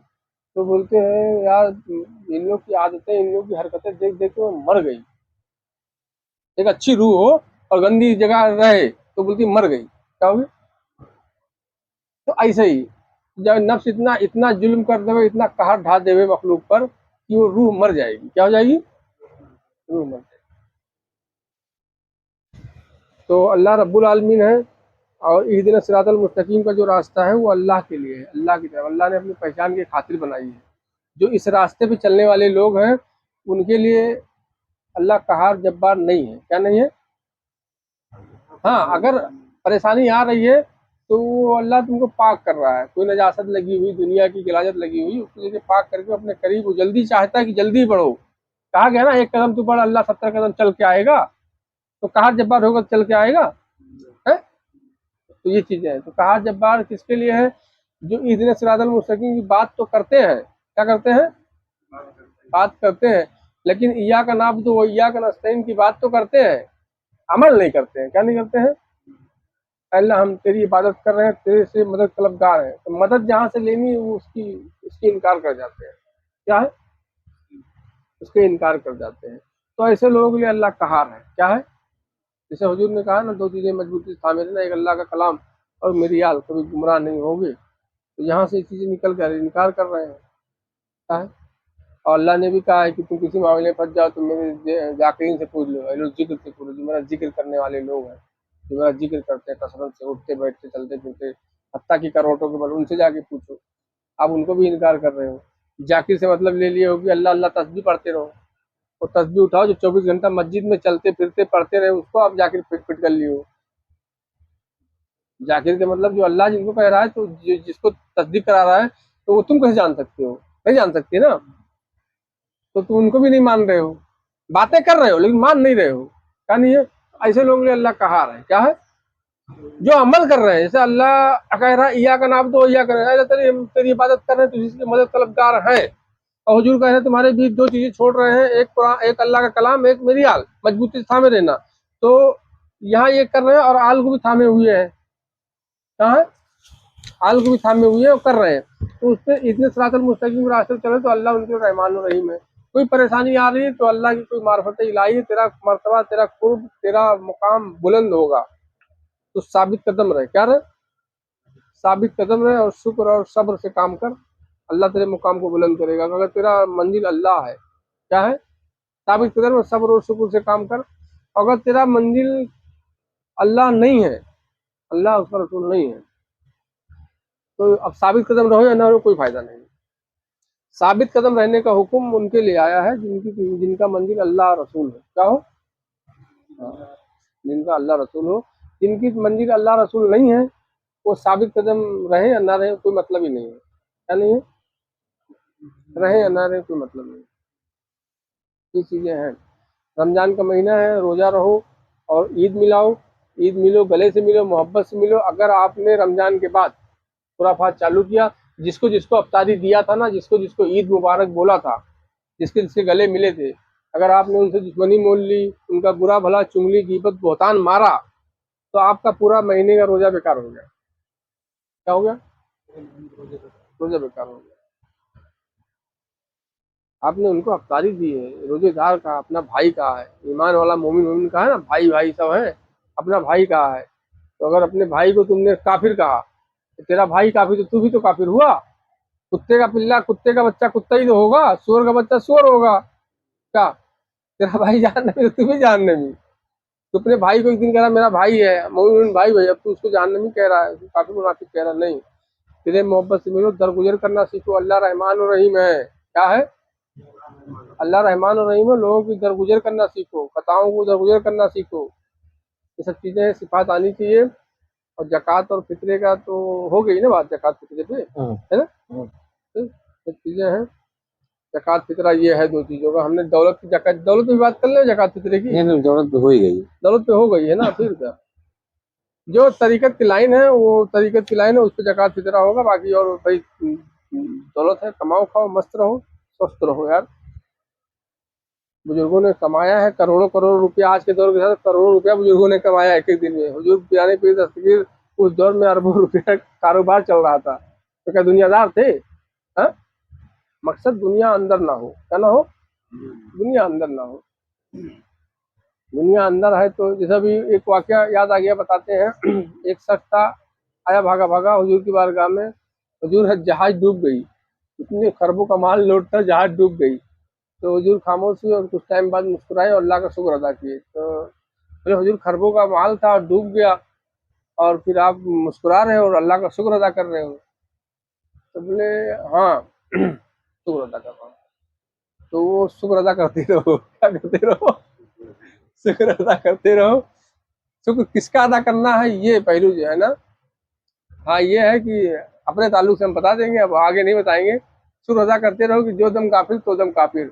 तो बोलते हैं यार इन लोग की आदतें, इन लोग की हरकतें देख देख के मैं मर गई। एक अच्छी रूह हो और गंदी जगह रहे तो बोलती मर गई, क्या होगी? तो ऐसे ही जब नफ्स इतना इतना जुल्म कर देवे, इतना कहर ढा देवे मखलूक पर कि वो रूह मर जाएगी। क्या हो जाएगी? रूह मर जाएगी। तो अल्लाह रब्बुल आलमीन है, और इहदिना सिरातल मुस्तकीम का जो रास्ता है वो अल्लाह के लिए है, अल्लाह की तरफ अल्लाह ने अपनी पहचान की खातिर बनाई है। जो इस रास्ते पे चलने वाले लोग हैं उनके लिए अल्लाह कहार जब्बार नहीं है। क्या नहीं है? हाँ, अगर परेशानी आ रही है तो वो अल्लाह तुमको पाक कर रहा है। कोई नजासत लगी हुई, दुनिया की गिलाजत लगी हुई, उसको लेके पाक करके अपने करीब, वो जल्दी चाहता है कि जल्दी बढ़ो। कहा गया ना, एक कदम तू बढ़, अल्लाह 70 कदम चल के आएगा। तो कहार जब्बार होगा तो चल के आएगा है? तो ये चीजें हैं। तो कहार जब्बार किसके लिए है? जो इहदिना सिरातल मुस्तकीम की बात तो करते हैं, क्या करते हैं? बात करते हैं, लेकिन इय्याका नअबुदु व इय्याका नस्तईन की बात तो करते हैं, अमल नहीं करते हैं। क्या नहीं करते हैं? अल्लाह हम तेरी इबादत कर रहे हैं, तेरे से मदद तलबगार हैं, तो मदद जहाँ से लेनी है वो उसकी इनकार कर जाते हैं। क्या है? उसके इनकार कर जाते हैं। तो ऐसे लोगों के लिए अल्लाह कहार है। क्या है? जैसे हुजूर ने कहा ना, 2 चीजें मजबूती से थामे रहना, एक अल्लाह का कलाम और मेरी याद, कभी गुमराह नहीं होगे। तो यहाँ से ये चीजें निकल कर इनकार कर रहे हैं। क्या है? और अल्लाह ने भी कहा है कि तुम किसी मामले में फंस जाओ तो मेरे जाकिरीन से पूछ लो, अहले जिक्र से पूछो, जो मेरा जिक्र करने वाले लोग हैं, जो मेरा जिक्र करते हैं कसरत से, उठते बैठते चलते फिरते, हत्ता की करवटों के बल, उनसे जाके पूछो। आप उनको भी इनकार कर रहे हो। जाकिर से मतलब ले लिए हो कि अल्लाह अल्लाह तस्बीह पढ़ते रहो, और तस्बीह उठाओ जो 24 घंटा मस्जिद में चलते फिरते पढ़ते रहे, उसको आप जाकिर फिट फिट कर लिए हो। जाकिर के मतलब जो अल्लाह जिनको कह रहा है, तो जिसको तस्दीक करा रहा है, तो वो तुम कैसे जान सकते हो? नहीं जान सकते ना। तो तुम उनको भी नहीं मान रहे हो, बातें कर रहे हो लेकिन मान नहीं रहे हो। क्या नहीं है? ऐसे लोगों के लिए अल्लाह कहा रहा है। क्या है? जो अमल कर रहे हैं। जैसे अल्लाह कह रहा है इया का नाम तो इया कर, तेरी तेरी इबादत कर रहे हैं, तुझी इसकी मदद तलबगार है। और हुजूर कह रहे हैं तुम्हारे बीच 2 चीजें छोड़ रहे हैं, एक कुरान, एक अल्लाह का कलाम, एक मेरी आल, मजबूती से थामे रहना। तो यहाँ ये कर रहे हैं और आल को भी थामे हुए हैं। कहाँ है? आल को भी थामे हुए हैं और कर रहे हैं। तो उससे इतने सिरातल मुस्तकीम रास्ते चले तो अल्लाह उनके रहमान और रहीम है। कोई परेशानी आ रही है तो अल्लाह की कोई मार्फत इलाही है, तेरा मर्तबा, तेरा कुर्ब, तेरा मुकाम बुलंद होगा, तो साबित कदम रहे। क्या रहे? साबित कदम रहे और शुक्र और सब्र से काम कर, अल्लाह तेरे मुकाम को बुलंद करेगा। अगर तेरा मंजिल अल्लाह है, क्या है? साबित कदम और सब्र और शुक्र से काम कर। अगर तेरा मंजिल अल्लाह नहीं है, अल्लाह उसका रसूल नहीं है, तो अब साबित कदम रहो या ना रहो कोई फायदा नहीं। साबित कदम रहने का हुक्म उनके लिए आया है जिनका मंजिल अल्लाह रसूल है। क्या हो? हाँ, जिनका अल्लाह रसूल हो। जिनकी मंजिल अल्लाह रसूल नहीं है, वो साबित कदम रहे या ना रहे कोई मतलब ही नहीं है। क्या नहीं है? रहे या ना रहे कोई मतलब नहीं। ये चीजें हैं। रमजान का महीना है, रोजा रहो और ईद मिलाओ, ईद मिलो, गले से मिलो, मोहब्बत से मिलो। अगर आपने रमजान के बाद खुराफात चालू किया, जिसको जिसको अफ्तारी दिया था ना, जिसको जिसको ईद मुबारक बोला था, जिसके जिसके गले मिले थे, अगर आपने उनसे दुश्मनी मोल ली, उनका बुरा भला चुगली गीबत बहतान मारा, तो आपका पूरा महीने का रोजा बेकार हो गया। क्या हो गया? रोजा बेकार हो गया। आपने उनको अफ्तारी दी है, रोजेदार कहा, अपना भाई कहा है, ईमान वाला मोमिन मोमिन कहा है ना, भाई भाई सब है, अपना भाई कहा है। तो अगर अपने भाई को तुमने काफिर कहा, तो तेरा भाई काफिर तो तू भी तो काफिर हुआ। कुत्ते का पिल्ला, कुत्ते का बच्चा कुत्ता ही तो होगा, सुअर का बच्चा सुअर होगा। क्या? तेरा भाई जानने में, तो तू भी जानने में। तो अपने भाई को एक दिन कह रहा मेरा भाई है, मोमिन भाई भाई, अब तू उसको जानने में कह रहा है, काफिर मुनाफिक कह रहा नहीं। तेरे मोहब्बत से मिलो, दरगुजर करना सीखो, अल्लाह रहमान और रहीम है। क्या है? अल्लाह रहमान और रहीम है, लोगों की दरगुजर करना सीखो, खताओं को दरगुजर करना सीखो। ये सब चीजें सिफात आनी चाहिए। और जक़ात और फितरे का तो हो गई ना बात, जक़ात फितरे पे, है ना? तो सब चीजें हैं। जक़ात फितरा ये है 2 चीजों का। हमने दौलत की जक़ात, दौलत पे बात कर ले, जक़ात फितरे की नहीं जरूरत तो हो ही गई। दौलत पे हो गई है ना, फिर क्या? जो तरीकत की लाइन है वो तरीकत की लाइन है, उस पर जक़ात फितरा होगा। बाकी और भाई दौलत है, कमाओ खाओ मस्त रहो स्वस्थ रहो यार। बुजुर्गों ने कमाया है करोड़ों करोड़ रुपया, आज के दौर के साथ करोड़ों रुपया बुजुर्गों ने कमाया एक एक दिन में। हुजूर पिराने पीर दस्तगीर उस दौर में अरबों रुपये का कारोबार चल रहा था, तो क्या दुनियादार थे? हाँ? मकसद दुनिया अंदर ना हो, क्या ना हो? दुनिया अंदर ना हो। दुनिया अंदर है तो जैसा भी एक वाकया याद आ गया, बताते हैं। एक शख्स था, आया भागा भागा हुजूर की बारगाह में। हुजूर है जहाज डूब गई, इतने खरबों का माल लोड था, जहाज डूब गई। तो हुजूर खामोश हुए और कुछ टाइम बाद मुस्कुराए और अल्लाह का शुक्र अदा किए। तो बोले हुजूर खरबों का माल था और डूब गया, और फिर आप मुस्कुरा रहे हो और अल्लाह का शुक्र अदा कर रहे हो। तो बोले हाँ शुक्र अदा कर रहा हूँ। तो वो शुक्र अदा करते रहो, क्या करते रहो? शुक्र अदा करते रहो। शुक्र किसका अदा करना है, ये पहलू जो है ना, हाँ ये है कि अपने ताल्लुक से हम बता देंगे, अब आगे नहीं बताएंगे। शुक्र अदा करते रहो कि जो दम काफिर तो दम काफिर।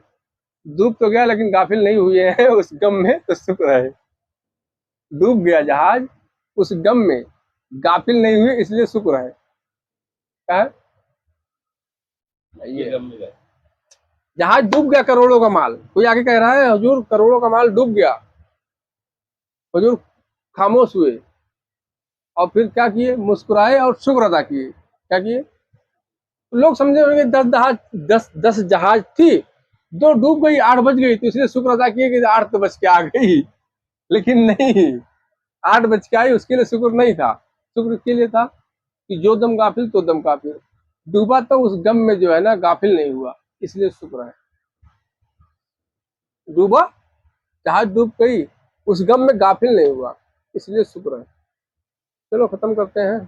डूब तो गया लेकिन गाफिल नहीं हुए हैं उस गम में, तो शुक्र है। डूब गया जहाज उस गम में, गाफिल नहीं हुए इसलिए शुक्र है। क्या है? ये जहाज डूब गया, करोड़ों का माल, कोई आगे कह रहा है हुजूर करोड़ों का माल डूब गया। हुजूर खामोश हुए और फिर क्या किए? मुस्कुराए और शुक्र अदा किए। क्या किए? लोग समझे होंगे 10 जहाज थी, 2 डूब गई, 8 बच गई, तो इसलिए शुक्र अदा किए कि 8 तो बच के आ गई। लेकिन नहीं, 8 बच के आई उसके लिए शुक्र नहीं था। शुक्र के लिए था कि जो दम गाफिल तो दम काफिर। डूबा तो उस गम में जो है ना गाफिल नहीं हुआ, इसलिए शुक्र है। डूबा, जहाज डूब गई, उस गम में गाफिल नहीं हुआ, इसलिए शुक्र है। चलो खत्म करते हैं।